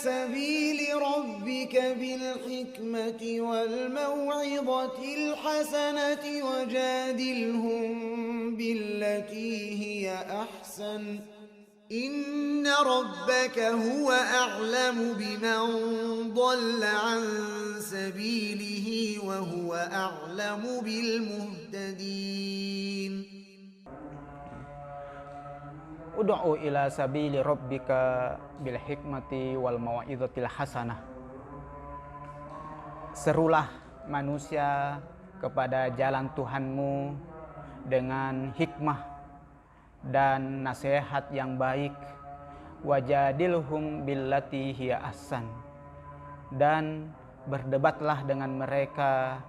سبيل ربك بالحكمة والموعظة الحسنة وجادلهم بالتي هي أحسن إن ربك هو أعلم بمن ضل عن سبيله وهو أعلم بالمهتدين. Ud'u ila sabili rabbika bil hikmati wal mau'izatil hasanah. Serulah manusia kepada jalan Tuhanmu dengan hikmah dan nasihat yang baik. Wajadilhum billati hiya ahsan. Dan berdebatlah dengan mereka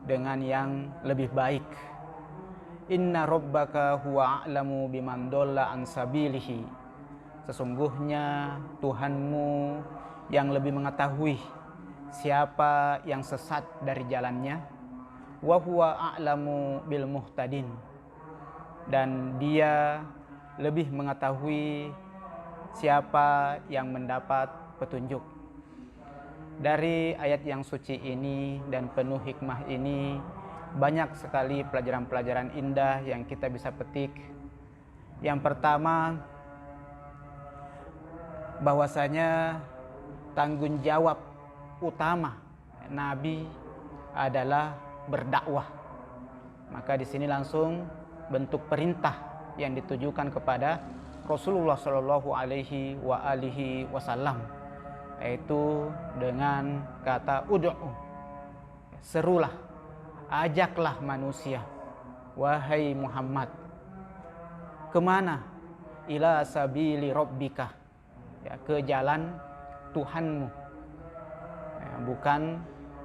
dengan yang lebih baik. Inna rabbaka huwa a'lamu biman dhalla an sabilihi. Sesungguhnya Tuhanmu yang lebih mengetahui siapa yang sesat dari jalannya. Wa huwa a'lamu bil muhtadin. Dan Dia lebih mengetahui siapa yang mendapat petunjuk. Dari ayat yang suci ini dan penuh hikmah ini, banyak sekali pelajaran-pelajaran indah yang kita bisa petik. Yang pertama, bahwasanya tanggung jawab utama Nabi adalah berdakwah. Maka di sini langsung bentuk perintah yang ditujukan kepada Rasulullah Shallallahu Alaihi Wasallam, yaitu dengan kata ud'u, serulah, ajaklah manusia, wahai Muhammad, kemana? Ila sabili rabbika, ya, ke jalan Tuhanmu, ya, bukan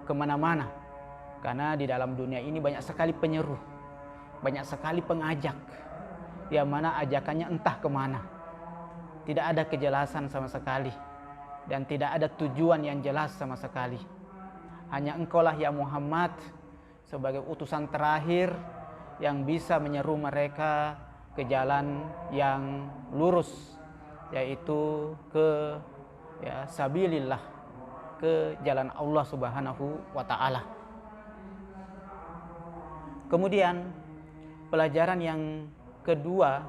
kemana-mana. Karena di dalam dunia ini banyak sekali penyeru, banyak sekali pengajak, yang mana ajakannya entah kemana. Tidak ada kejelasan sama sekali, dan tidak ada tujuan yang jelas sama sekali. Hanya engkaulah ya Muhammad sebagai utusan terakhir yang bisa menyeru mereka ke jalan yang lurus, yaitu ke sabilillah, ke jalan Allah Subhanahu wa Ta'ala. Kemudian pelajaran yang kedua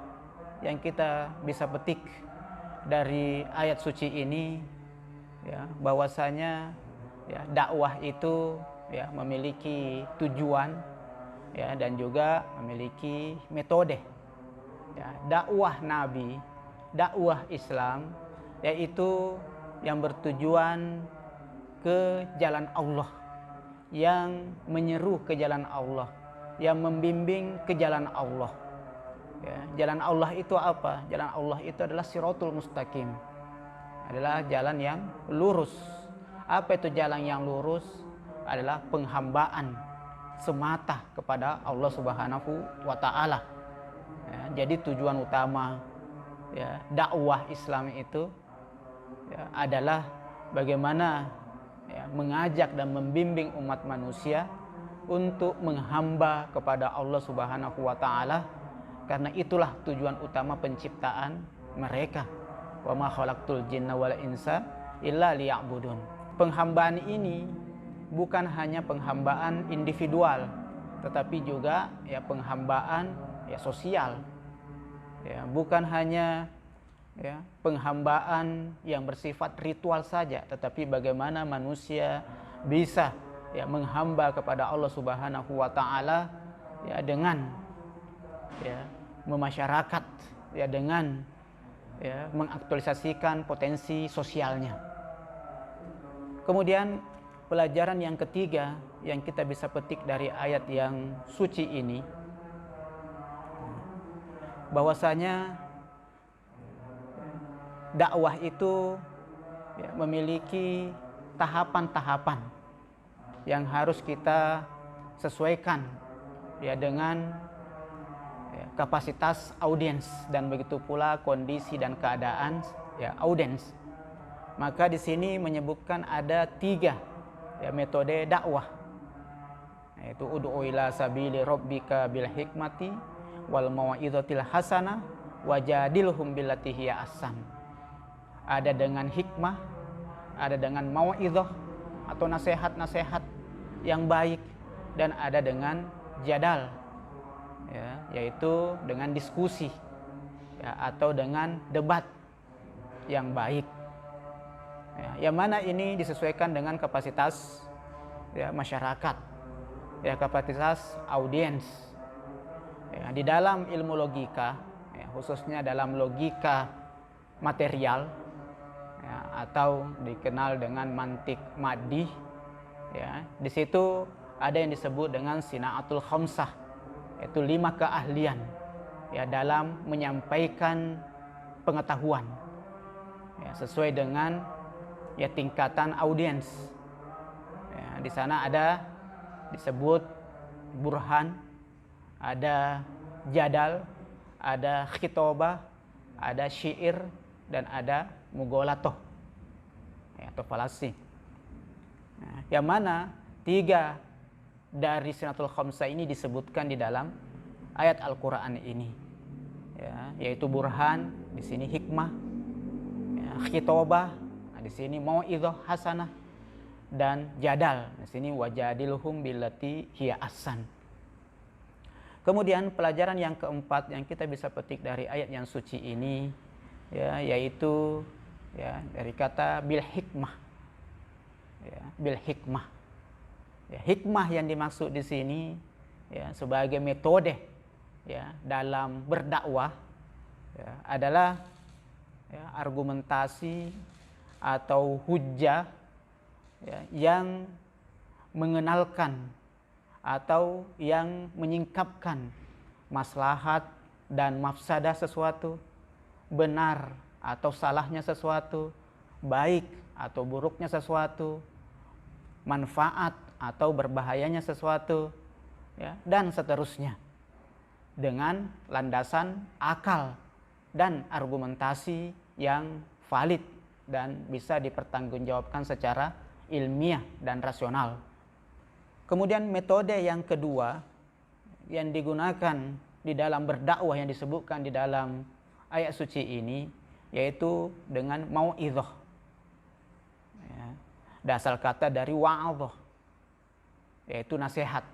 yang kita bisa petik dari ayat suci ini, ya, bahwasanya ya, dakwah itu ya, memiliki tujuan, ya, dan juga memiliki metode. Ya, dakwah Nabi, dakwah Islam, yaitu yang bertujuan ke jalan Allah, yang menyeru ke jalan Allah, yang membimbing ke jalan Allah. Ya, jalan Allah itu apa? Jalan Allah itu adalah siratul mustaqim, adalah jalan yang lurus. Apa itu jalan yang lurus? Adalah penghambaan semata kepada Allah Subhanahu wa Ta'ala. Ya, jadi tujuan utama ya, dakwah Islam itu ya, adalah bagaimana ya, mengajak dan membimbing umat manusia untuk menghamba kepada Allah Subhanahu wa Ta'ala, karena itulah tujuan utama penciptaan mereka. Wa ma khalaqtul jinna wal insa illa liya'budun. Penghambaan ini bukan hanya penghambaan individual, tetapi juga ya penghambaan ya sosial. Ya, bukan hanya ya penghambaan yang bersifat ritual saja, tetapi bagaimana manusia bisa ya menghamba kepada Allah Subhanahu wa Ta'ala ya dengan ya memasyarakat, ya dengan ya mengaktualisasikan potensi sosialnya. Kemudian pelajaran yang ketiga yang kita bisa petik dari ayat yang suci ini, bahwasanya dakwah itu ya, memiliki tahapan-tahapan yang harus kita sesuaikan ya dengan ya, kapasitas audiens dan begitu pula kondisi dan keadaan ya audiens. Maka di sini menyebutkan ada 3 ya metode dakwah, yaitu ud'u ila sabili rabbika bil hikmati wal mau'izatil hasanah wajadilhum billati hiya ahsan. ada dengan hikmah, ada dengan mau'izah atau nasihat-nasihat yang baik, dan ada dengan jadal, ya, yaitu dengan diskusi, ya, atau dengan debat yang baik, ya, yang mana ini disesuaikan dengan kapasitas, ya, masyarakat, ya, kapasitas audiens, ya. Di dalam ilmu logika, ya, khususnya dalam logika material, ya, atau dikenal dengan mantik maddi, ya, di situ ada yang disebut dengan sinaatul khamsah, yaitu 5 keahlian, ya, dalam menyampaikan pengetahuan, ya, sesuai dengan, ya, tingkatan audiens, ya. Di sana ada disebut burhan, ada jadal, ada khitobah, ada syair, dan ada mughalatoh, ya, atau falasi. Nah, yang mana 3 dari sinatul khamsah ini disebutkan di dalam ayat Al-Quran ini, ya, yaitu burhan, di sini hikmah, ya, khitobah, nah, di sini mau'izah hasanah, dan jadal, di sini wajadilhum billati hiya ahsan. Kemudian pelajaran yang keempat yang kita bisa petik dari ayat yang suci ini, ya, yaitu, ya, dari kata bil hikmah, ya, bil hikmah. Ya, hikmah yang dimaksud di sini, ya, sebagai metode, ya, dalam berdakwah, ya, adalah, ya, argumentasi atau hujjah, ya, yang mengenalkan atau yang menyingkapkan maslahat dan mafsadah sesuatu, benar atau salahnya sesuatu, baik atau buruknya sesuatu, manfaat atau berbahayanya sesuatu, ya, dan seterusnya, dengan landasan akal dan argumentasi yang valid dan bisa dipertanggungjawabkan secara ilmiah dan rasional. Kemudian metode yang kedua yang digunakan di dalam berdakwah yang disebutkan di dalam ayat suci ini, yaitu dengan mau'izah, ya, dasar kata dari wa'adhah, yaitu nasihat,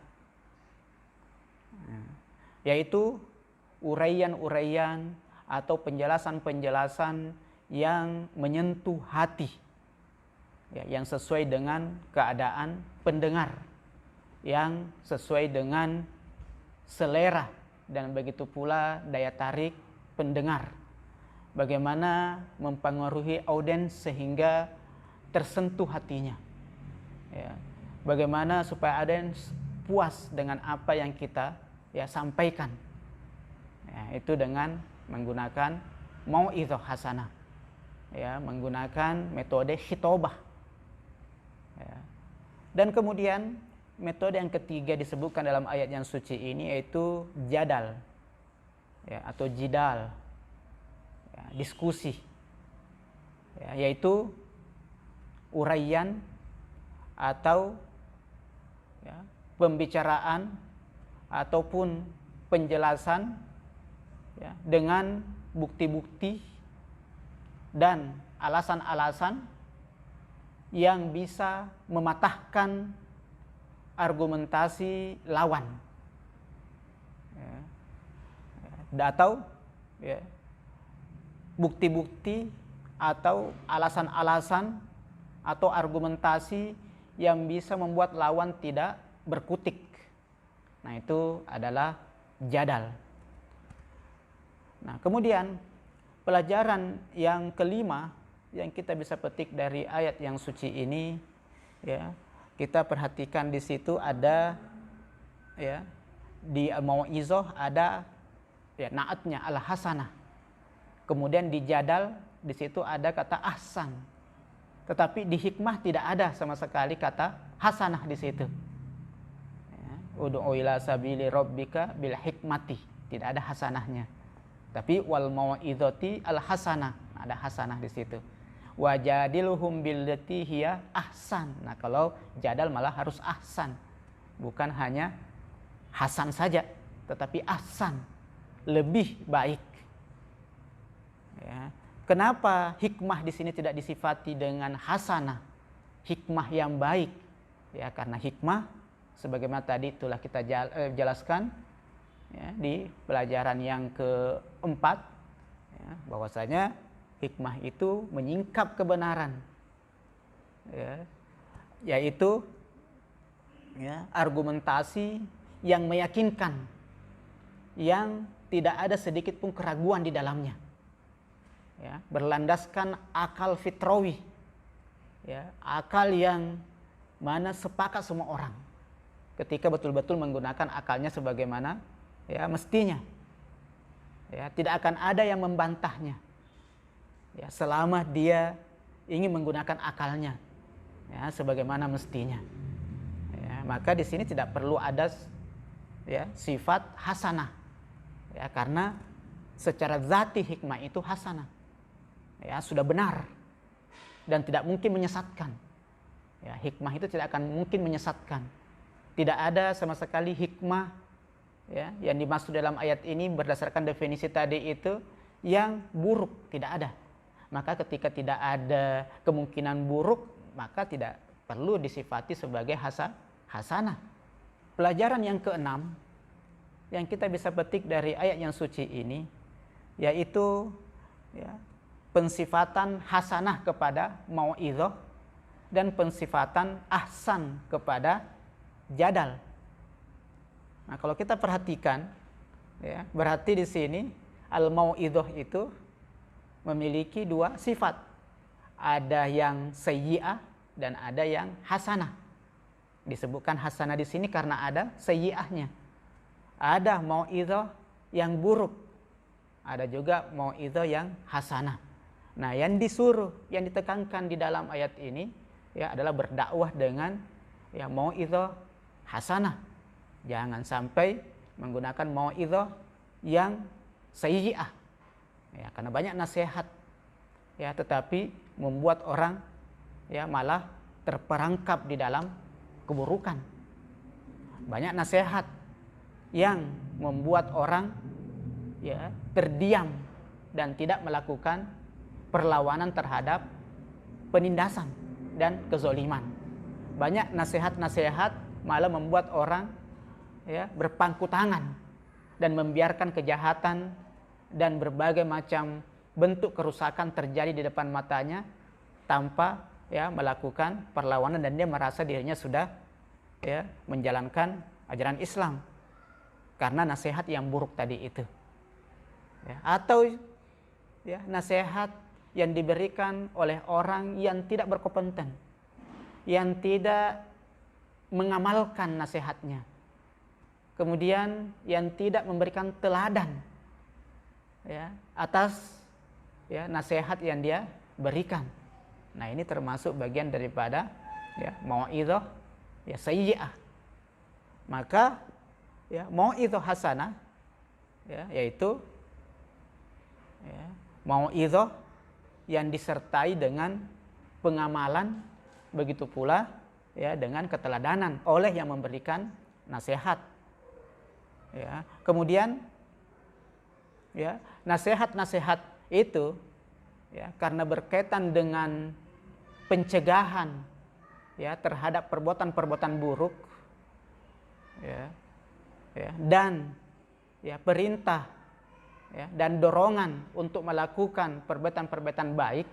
yaitu uraian-uraian atau penjelasan-penjelasan yang menyentuh hati, ya, yang sesuai dengan keadaan pendengar, yang sesuai dengan selera dan begitu pula daya tarik pendengar, bagaimana mempengaruhi audiens sehingga tersentuh hatinya, ya, bagaimana supaya audiens puas dengan apa yang kita, ya, sampaikan, ya, itu dengan menggunakan mau'izah hasanah, ya, menggunakan metode khitobah, ya. Dan kemudian metode yang ketiga disebutkan dalam ayat yang suci ini, yaitu jadal, ya, atau jidal, ya, diskusi, ya, yaitu uraian atau, ya, pembicaraan ataupun penjelasan, ya, dengan bukti-bukti dan alasan-alasan yang bisa mematahkan argumentasi lawan, ya, atau, ya, bukti-bukti atau alasan-alasan atau argumentasi yang bisa membuat lawan tidak berkutik. Nah, itu adalah jadal. Nah, kemudian pelajaran yang kelima yang kita bisa petik dari ayat yang suci ini, ya, kita perhatikan di situ ada, ya, di mau'izah ada, ya, naatnya al-hasanah. Kemudian di jadal di situ ada kata ahsan. Tetapi di hikmah tidak ada sama sekali kata hasanah di situ. Ud'u ila sabili rabbika bil hikmati, tidak ada hasanahnya. Tapi wal mau'izati al hasanah, ada hasanah di situ. Wajadilhum billati hiya ahsan. Nah, kalau jadal malah harus ahsan, bukan hanya hasan saja, tetapi ahsan, lebih baik, ya. Kenapa hikmah di sini tidak disifati dengan hasanah, hikmah yang baik? Ya, karena hikmah sebagaimana tadi itulah kita jelaskan ya, di pelajaran yang keempat, ya, bahwasanya hikmah itu menyingkap kebenaran, ya, yaitu ya, argumentasi yang meyakinkan, yang tidak ada sedikit pun keraguan di dalamnya, ya, berlandaskan akal fitrawi, ya, akal yang mana sepakat semua orang ketika betul-betul menggunakan akalnya sebagaimana ya mestinya, ya, tidak akan ada yang membantahnya, ya, selama dia ingin menggunakan akalnya ya sebagaimana mestinya, ya, maka di sini tidak perlu ada ya sifat hasanah, ya, karena secara zati hikmah itu hasanah, ya, sudah benar dan tidak mungkin menyesatkan, ya, hikmah itu tidak akan mungkin menyesatkan. Tidak ada sama sekali hikmah ya yang dimaksud dalam ayat ini berdasarkan definisi tadi itu yang buruk, tidak ada. Maka ketika tidak ada kemungkinan buruk, maka tidak perlu disifati sebagai hasanah. Pelajaran yang keenam yang kita bisa petik dari ayat yang suci ini yaitu ya, pensifatan hasanah kepada mau'izah dan pensifatan ahsan kepada jadal. Nah, kalau kita perhatikan ya, berarti di sini al-mau'izah itu memiliki dua sifat. Ada yang sayyi'ah dan ada yang hasanah. Disebutkan hasanah di sini karena ada sayyi'ahnya. Ada mau'izah yang buruk. Ada juga mau'izah yang hasanah. Nah, yang disuruh, yang ditekankan di dalam ayat ini ya adalah berdakwah dengan ya mau'izah hasanah. Jangan sampai menggunakan mau'izah yang sayyi'ah. Ya, karena banyak nasihat ya tetapi membuat orang ya malah terperangkap di dalam keburukan. Banyak nasihat yang membuat orang ya terdiam dan tidak melakukan perlawanan terhadap penindasan dan kezoliman. Banyak nasihat-nasihat malah membuat orang ya berpangku tangan dan membiarkan kejahatan dan berbagai macam bentuk kerusakan terjadi di depan matanya tanpa ya melakukan perlawanan dan dia merasa dirinya sudah ya menjalankan ajaran Islam karena nasihat yang buruk tadi itu. Ya, atau ya nasihat yang diberikan oleh orang yang tidak berkompeten, yang tidak mengamalkan nasihatnya, kemudian yang tidak memberikan teladan ya atas ya nasihat yang dia berikan. Nah, ini termasuk bagian daripada ya mau'izah ya sayyi'ah. Maka ya mau'izah hasanah ya yaitu ya mau'izah yang disertai dengan pengamalan, begitu pula ya dengan keteladanan oleh yang memberikan nasihat. Ya, kemudian ya nasihat-nasihat itu ya karena berkaitan dengan pencegahan ya terhadap perbuatan-perbuatan buruk ya, ya dan ya perintah ya dan dorongan untuk melakukan perbuatan-perbuatan baik.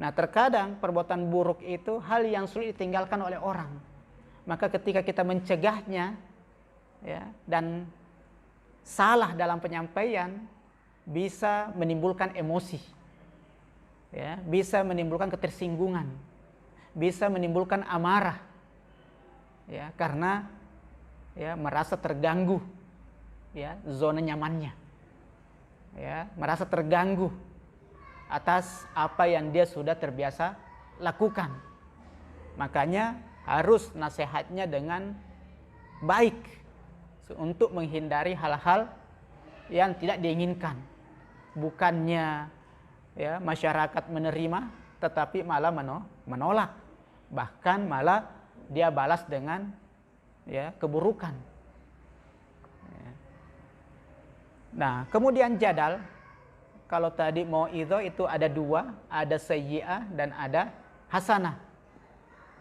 Nah, terkadang perbuatan buruk itu hal yang sulit ditinggalkan oleh orang. Maka ketika kita mencegahnya ya dan salah dalam penyampaian bisa menimbulkan emosi. Ya, bisa menimbulkan ketersinggungan. Bisa menimbulkan amarah. Ya, karena ya merasa terganggu ya zona nyamannya. Ya, merasa terganggu atas apa yang dia sudah terbiasa lakukan. Makanya harus nasihatnya dengan baik untuk menghindari hal-hal yang tidak diinginkan. Bukannya ya masyarakat menerima tetapi malah menolak. Bahkan malah dia balas dengan ya keburukan. Nah, kemudian jadal kalau tadi mau'idhah itu ada dua, ada sayyi'ah dan ada hasanah.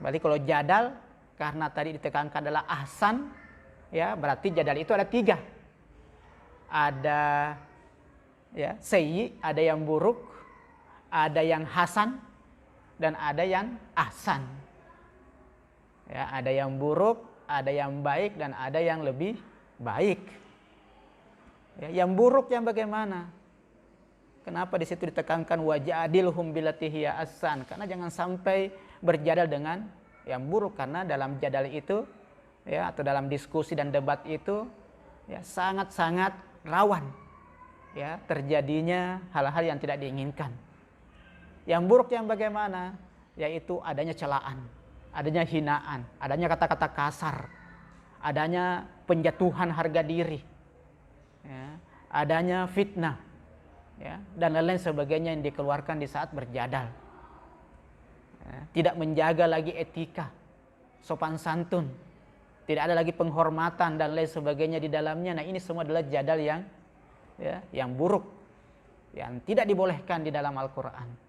Berarti kalau jadal karena tadi ditekankan adalah ahsan, ya berarti jadal itu ada tiga. Ada ya sayyi, ada yang buruk, ada yang hasan, dan ada yang ahsan. Ya, ada yang buruk, ada yang baik, dan ada yang lebih baik. Ya, yang buruk yang bagaimana? Kenapa di situ ditekankan wajadilhum billati hiya ahsan? Karena jangan sampai berjadal dengan yang buruk, karena dalam jadal itu ya atau dalam diskusi dan debat itu ya sangat-sangat rawan ya terjadinya hal-hal yang tidak diinginkan. Yang buruk yang bagaimana? Yaitu adanya celaan, adanya hinaan, adanya kata-kata kasar, adanya penjatuhan harga diri, ya, adanya fitnah, ya, dan lain-lain sebagainya yang dikeluarkan di saat berjadal. Ya, tidak menjaga lagi etika, sopan santun, tidak ada lagi penghormatan dan lain sebagainya di dalamnya. Nah, ini semua adalah jadal yang buruk, yang tidak dibolehkan di dalam Al-Quran.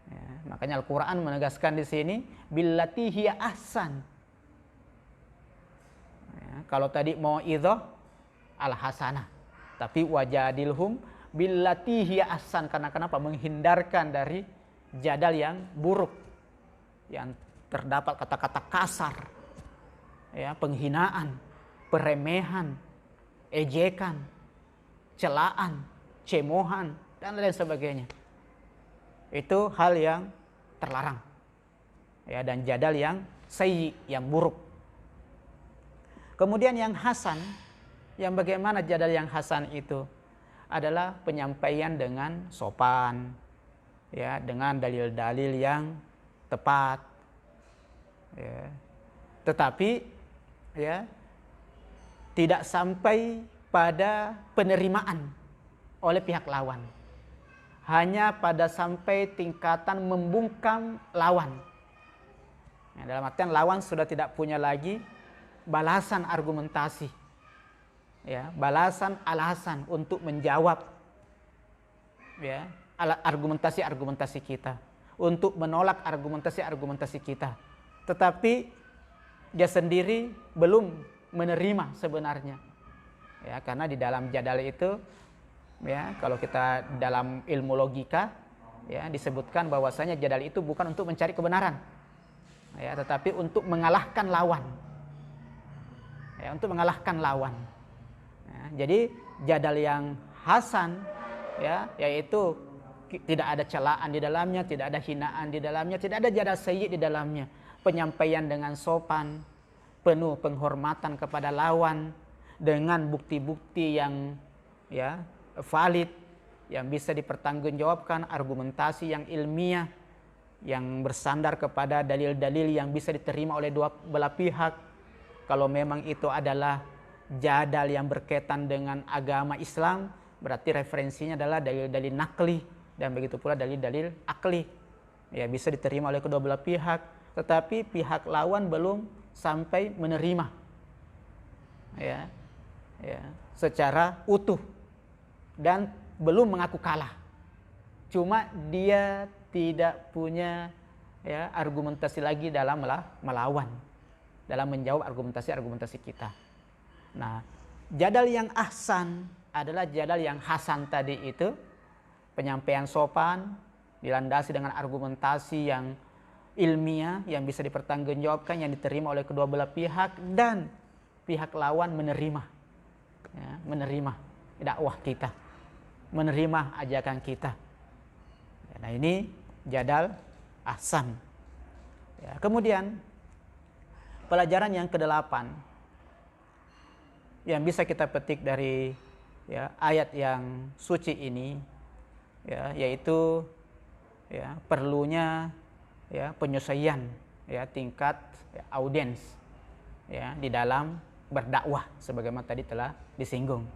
Ya, makanya Al-Quran menegaskan di sini billati hiya ahsan. Ya, kalau tadi mau'idhah al-hasanah, tapi wajadilhum billati hiya ahsan, karena kenapa? Menghindarkan dari jadal yang buruk, yang terdapat kata-kata kasar, ya, penghinaan, peremehan, ejekan, celaan, cemohan, dan lain sebagainya. Itu hal yang terlarang, ya, dan jadal yang sayyi, yang buruk. Kemudian yang hasan, yang bagaimana jadal yang hasan itu? Adalah penyampaian dengan sopan, ya, dengan dalil-dalil yang tepat, ya. Tetapi ya tidak sampai pada penerimaan oleh pihak lawan, hanya pada sampai tingkatan membungkam lawan. Ya, dalam artian lawan sudah tidak punya lagi balasan argumentasi, ya, balasan alasan untuk menjawab ya argumentasi-argumentasi kita, untuk menolak argumentasi-argumentasi kita. Tetapi dia sendiri belum menerima sebenarnya. Ya, karena di dalam jadal itu ya, kalau kita dalam ilmu logika ya disebutkan bahwasanya jadal itu bukan untuk mencari kebenaran. Ya, tetapi untuk mengalahkan lawan. Ya, untuk mengalahkan lawan. Ya, jadi jadal yang hasan ya yaitu tidak ada celaan di dalamnya, tidak ada hinaan di dalamnya, tidak ada jadal sayyi di dalamnya. Penyampaian dengan sopan, penuh penghormatan kepada lawan, dengan bukti-bukti yang ya valid, yang bisa dipertanggungjawabkan, argumentasi yang ilmiah, yang bersandar kepada dalil-dalil yang bisa diterima oleh dua belah pihak. Kalau memang itu adalah jadal yang berkaitan dengan agama Islam, berarti referensinya adalah dalil-dalil nakli, dan begitu pula dalil-dalil akli, ya bisa diterima oleh kedua belah pihak. Tetapi pihak lawan belum sampai menerima ya secara utuh dan belum mengaku kalah. Cuma dia tidak punya ya argumentasi lagi dalam melawan, dalam menjawab argumentasi-argumentasi kita. Nah, jadal yang ahsan adalah jadal yang hasan tadi itu, penyampaian sopan dilandasi dengan argumentasi yang ilmiah, yang bisa dipertanggungjawabkan, yang diterima oleh kedua belah pihak, dan pihak lawan menerima ya, menerima dakwah kita, menerima ajakan kita. Nah, ini jadal ahsan ya. Kemudian pelajaran yang ke-8 yang bisa kita petik dari ya ayat yang suci ini ya, yaitu ya perlunya ya penyesuaian ya tingkat ya, audiens ya di dalam berdakwah, sebagaimana tadi telah disinggung.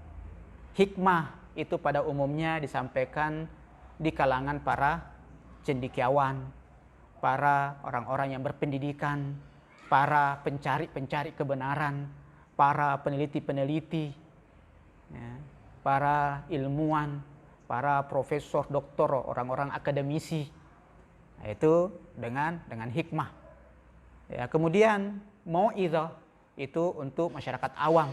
Hikmah itu pada umumnya disampaikan di kalangan para cendekiawan, para orang-orang yang berpendidikan, para pencari-pencari kebenaran, para peneliti-peneliti ya, para ilmuwan, para profesor, doktor, orang-orang akademisi. Nah, itu dengan hikmah. Ya, kemudian mau'izah itu untuk masyarakat awam.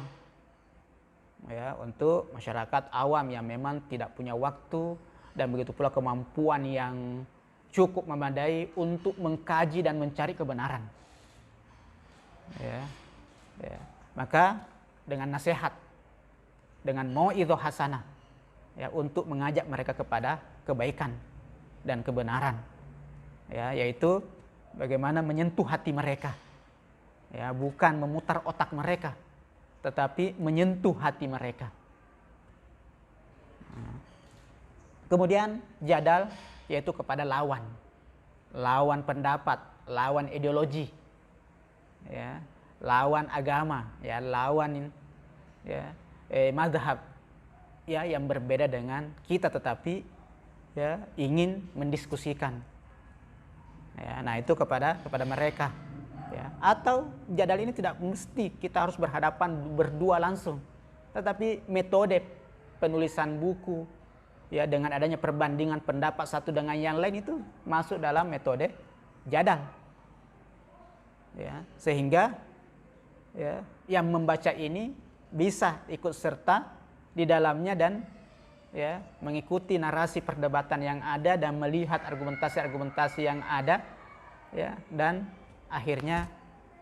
Ya, untuk masyarakat awam yang memang tidak punya waktu dan begitu pula kemampuan yang cukup memadai untuk mengkaji dan mencari kebenaran. Ya. Maka dengan nasihat, dengan mau'izah hasanah, ya, untuk mengajak mereka kepada kebaikan dan kebenaran, ya, yaitu bagaimana menyentuh hati mereka, ya, bukan memutar otak mereka, tetapi menyentuh hati mereka. Kemudian jadal, yaitu kepada lawan pendapat, lawan ideologi, ya, lawan agama, ya, lawan mazhab, ya, yang berbeda dengan kita, tetapi ya ingin mendiskusikan. Ya, nah itu kepada mereka. Ya. Atau jadal ini tidak mesti kita harus berhadapan berdua langsung, tetapi metode penulisan buku, ya, dengan adanya perbandingan pendapat satu dengan yang lain itu masuk dalam metode jadal. Ya, sehingga ya, yang membaca ini bisa ikut serta di dalamnya dan ya, mengikuti narasi perdebatan yang ada dan melihat argumentasi-argumentasi yang ada, ya, dan akhirnya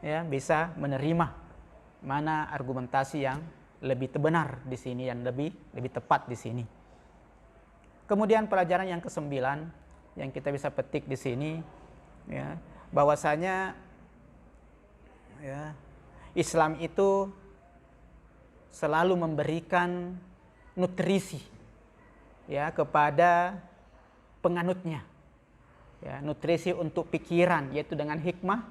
ya bisa menerima mana argumentasi yang lebih benar di sini, yang lebih tepat di sini. Kemudian pelajaran yang ke-9 yang kita bisa petik di sini, ya, bahwasanya ya, Islam itu selalu memberikan nutrisi, ya, kepada penganutnya, ya, nutrisi untuk pikiran yaitu dengan hikmah,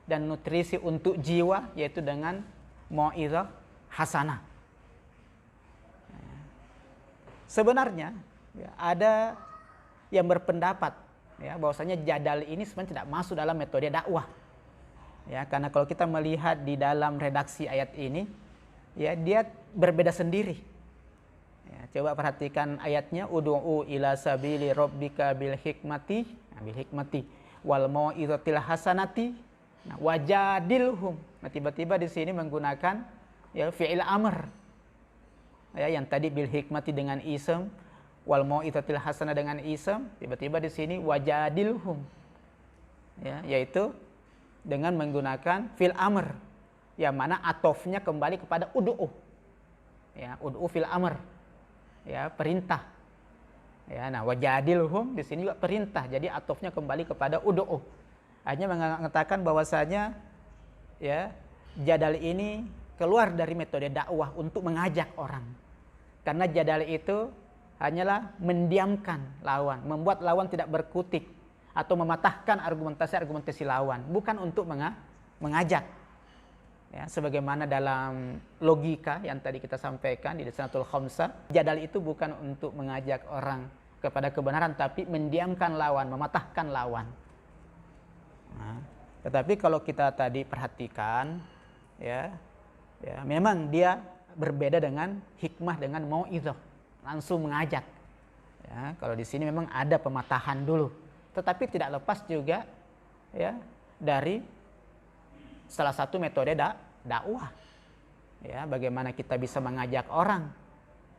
dan nutrisi untuk jiwa yaitu dengan mau'izah hasanah. Sebenarnya ya, ada yang berpendapat ya bahwasanya jadal ini sebenarnya tidak masuk dalam metode dakwah. Ya, karena kalau kita melihat di dalam redaksi ayat ini, ya, dia berbeda sendiri. Ya, coba perhatikan ayatnya, ud'u ila sabili rabbika bil hikmati wal mau'izatil hasanati, nah, wajadilhum. Nah, tiba-tiba di sini menggunakan ya fi'il amr. Ya, yang tadi bil hikmati dengan ism, wal mau'izatil hasanah dengan ism, tiba-tiba di sini wajadilhum. Ya, yaitu dengan menggunakan fil amr, yang mana atofnya kembali kepada ud'u. Ya, ud'u fil amr. Ya, perintah. Ya, nah wajadilhum di sini juga perintah. Jadi atofnya kembali kepada ud'u. Hanya mengatakan bahwasanya ya, jadal ini keluar dari metode dakwah untuk mengajak orang. Karena jadal itu hanyalah mendiamkan lawan, membuat lawan tidak berkutik atau mematahkan argumentasi lawan, bukan untuk mengajak. Ya, sebagaimana dalam logika yang tadi kita sampaikan di Desanatul Khamsah, jadal itu bukan untuk mengajak orang kepada kebenaran, tapi mendiamkan lawan, mematahkan lawan. Nah, tetapi kalau kita tadi perhatikan, ya memang dia berbeda dengan hikmah, dengan mau'izah, langsung mengajak. Ya, kalau di sini memang ada pematahan dulu. Tetapi tidak lepas juga ya dari salah satu metode dakwah. Ya, bagaimana kita bisa mengajak orang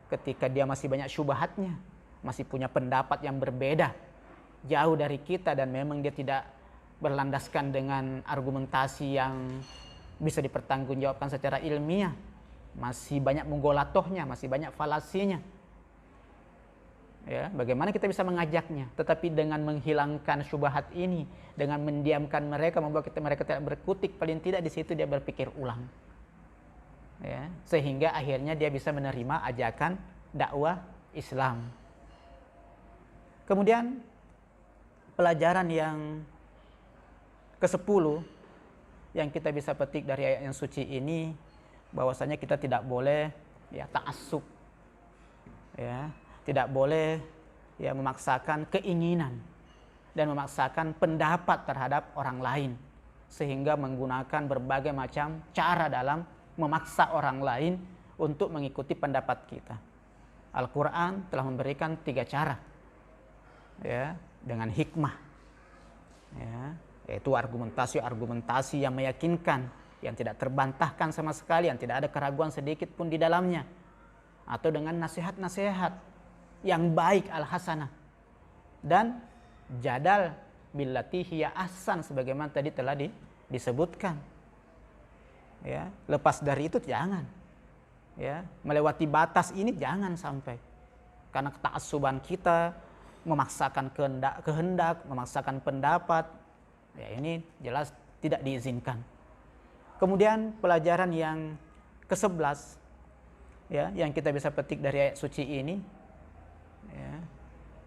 ketika dia masih banyak syubhatnya, masih punya pendapat yang berbeda, jauh dari kita, dan memang dia tidak berlandaskan dengan argumentasi yang bisa dipertanggungjawabkan secara ilmiah, masih banyak menggolatohnya, masih banyak falasinya. Ya, bagaimana kita bisa mengajaknya, tetapi dengan menghilangkan syubhat ini, dengan mendiamkan mereka, membuat mereka tidak berkutik, paling tidak di situ dia berpikir ulang. Ya, sehingga akhirnya dia bisa menerima ajakan dakwah Islam. Kemudian pelajaran yang ke-10 yang kita bisa petik dari ayat yang suci ini, bahwasanya kita tidak boleh ya ta'assub. Ya, tidak boleh ya memaksakan keinginan dan memaksakan pendapat terhadap orang lain, sehingga menggunakan berbagai macam cara dalam memaksa orang lain untuk mengikuti pendapat kita. Al-Quran telah memberikan 3 cara, ya, dengan hikmah, ya, yaitu argumentasi yang meyakinkan, yang tidak terbantahkan sama sekali, yang tidak ada keraguan sedikit pun di dalamnya, atau dengan nasihat-nasihat yang baik al-hasanah, dan jadal billati hiya ahsan sebagaimana tadi telah disebutkan. Ya, lepas dari itu jangan, ya, melewati batas ini jangan sampai, karena ketakasuban kita memaksakan kehendak, memaksakan pendapat, ya ini jelas tidak diizinkan. Kemudian pelajaran yang ke-11, ya, yang kita bisa petik dari ayat suci ini, ya,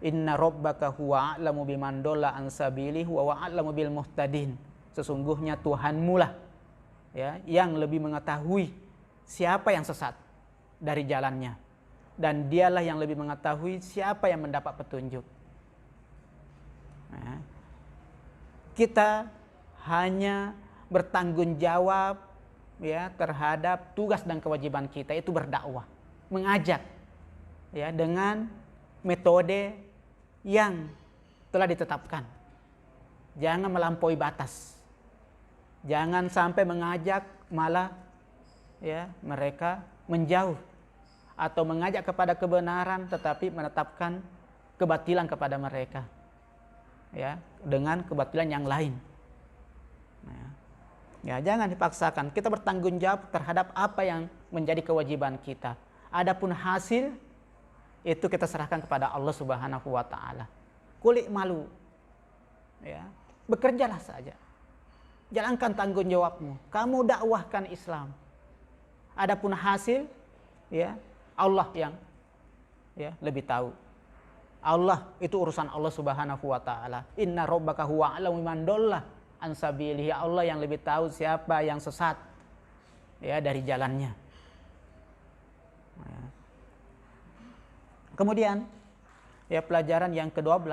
inna rabbaka huwa a'lamu biman dhalla an sabilihi wa a'lamu bil muhtadin. Sesungguhnya Tuhanmu lah, ya, yang lebih mengetahui siapa yang sesat dari jalannya, dan dialah yang lebih mengetahui siapa yang mendapat petunjuk. Nah, kita hanya bertanggung jawab, ya, terhadap tugas dan kewajiban kita, itu berdakwah, mengajak, ya, dengan metode yang telah ditetapkan. Jangan melampaui batas. Jangan sampai mengajak malah, ya, mereka menjauh, atau mengajak kepada kebenaran tetapi menetapkan kebatilan kepada mereka, ya, dengan kebatilan yang lain. Nah, ya, jangan dipaksakan. Kita bertanggung jawab terhadap apa yang menjadi kewajiban kita. Adapun hasil itu kita serahkan kepada Allah Subhanahu wa taala. Kulik malu, ya, bekerjalah saja. Jalankan tanggung jawabmu. Kamu dakwahkan Islam. Adapun hasil, ya, Allah yang, ya, lebih tahu. Allah itu urusan Allah Subhanahu wa taala. Inna rabbaka huwa a'lamu biman dhalla an sabilihi. Allah yang lebih tahu siapa yang sesat, ya, dari jalannya. Ya. Kemudian, ya, pelajaran yang ke-12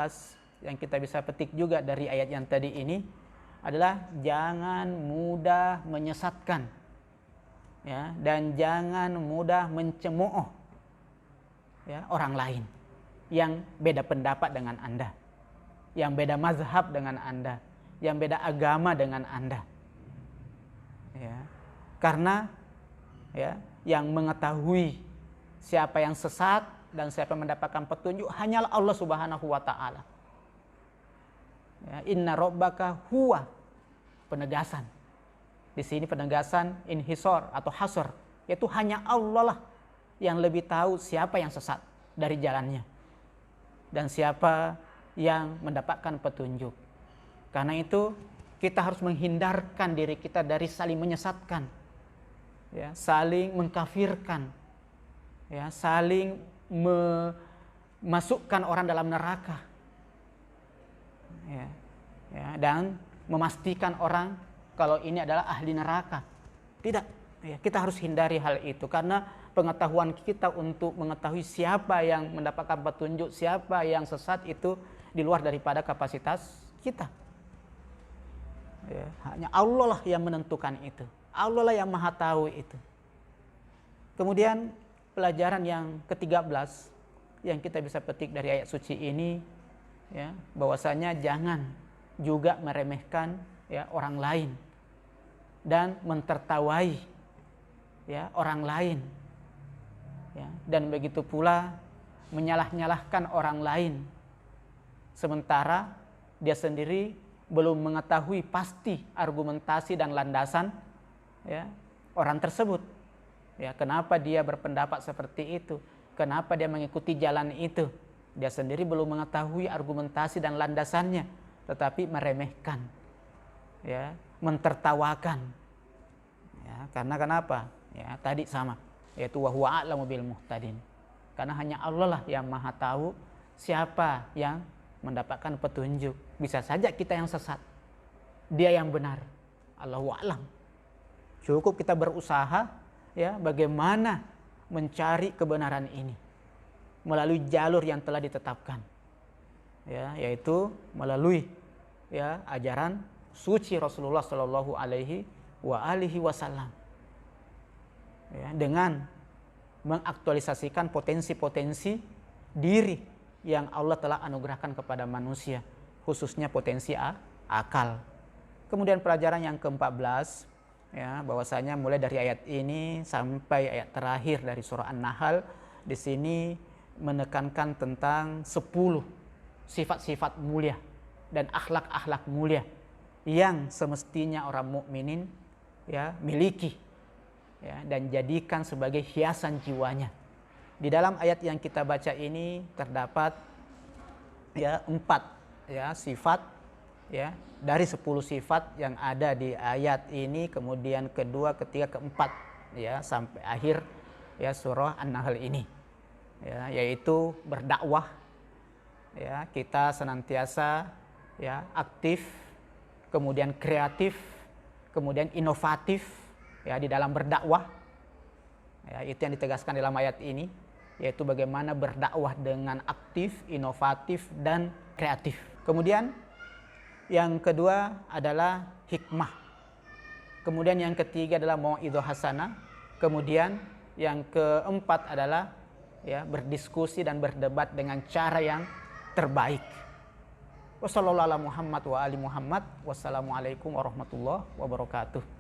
yang kita bisa petik juga dari ayat yang tadi ini adalah jangan mudah menyesatkan, ya, dan jangan mudah mencemooh, ya, orang lain yang beda pendapat dengan Anda, yang beda mazhab dengan Anda, yang beda agama dengan Anda, ya, karena, ya, yang mengetahui siapa yang sesat dan siapa yang mendapatkan petunjuk hanyalah Allah Subhanahu wa taala. Ya, inna rabbaka huwa, penegasan. Di sini penegasan inhisor atau hasor, yaitu hanya Allah lah yang lebih tahu siapa yang sesat dari jalannya dan siapa yang mendapatkan petunjuk. Karena itu kita harus menghindarkan diri kita dari saling menyesatkan, ya, saling mengkafirkan, ya, saling memasukkan orang dalam neraka, ya, ya, dan memastikan orang kalau ini adalah ahli neraka. Tidak, ya, kita harus hindari hal itu, karena pengetahuan kita untuk mengetahui siapa yang mendapatkan petunjuk, siapa yang sesat itu di luar daripada kapasitas kita. Ya, hanya Allah lah yang menentukan itu. Allah lah yang maha tahu itu. Kemudian pelajaran yang ke-13 yang kita bisa petik dari ayat suci ini, ya, bahwasanya jangan juga meremehkan, ya, orang lain dan mentertawai, ya, orang lain, ya, dan begitu pula menyalah-nyalahkan orang lain sementara dia sendiri belum mengetahui pasti argumentasi dan landasan, ya, orang tersebut, ya, kenapa dia berpendapat seperti itu, kenapa dia mengikuti jalan itu. Dia sendiri belum mengetahui argumentasi dan landasannya, tetapi meremehkan, ya, mentertawakan, ya, karena kenapa? Ya, tadi sama, yaitu wa huwa a'lamu bil muhtadin. Karena hanya Allah lah yang maha tahu siapa yang mendapatkan petunjuk. Bisa saja kita yang sesat, dia yang benar. Allahu a'lam. Cukup kita berusaha, ya, bagaimana mencari kebenaran ini melalui jalur yang telah ditetapkan, ya, yaitu melalui, ya, ajaran suci Rasulullah Shallallahu Alaihi Wasallam, ya, dengan mengaktualisasikan potensi-potensi diri yang Allah telah anugerahkan kepada manusia, khususnya potensi akal. Kemudian pelajaran yang ke-14, ya, bahwasanya mulai dari ayat ini sampai ayat terakhir dari surah An-Nahl, di sini menekankan tentang 10 sifat-sifat mulia dan akhlak-akhlak mulia yang semestinya orang mukminin, ya, miliki, ya, dan jadikan sebagai hiasan jiwanya. Di dalam ayat yang kita baca ini terdapat, ya, 4, ya, sifat, ya, dari 10 sifat yang ada di ayat ini, kemudian kedua, ketiga, keempat, ya, sampai akhir, ya, surah An-Nahl ini, ya, yaitu berdakwah, ya, kita senantiasa, ya, aktif, kemudian kreatif, kemudian inovatif, ya, di dalam berdakwah, ya, itu yang ditegaskan dalam ayat ini, yaitu bagaimana berdakwah dengan aktif, inovatif, dan kreatif. Kemudian yang kedua adalah hikmah. Kemudian yang ketiga adalah mau'idhah hasanah. Kemudian yang keempat adalah, ya, berdiskusi dan berdebat dengan cara yang terbaik. Wassalamualaikum warahmatullahi wabarakatuh.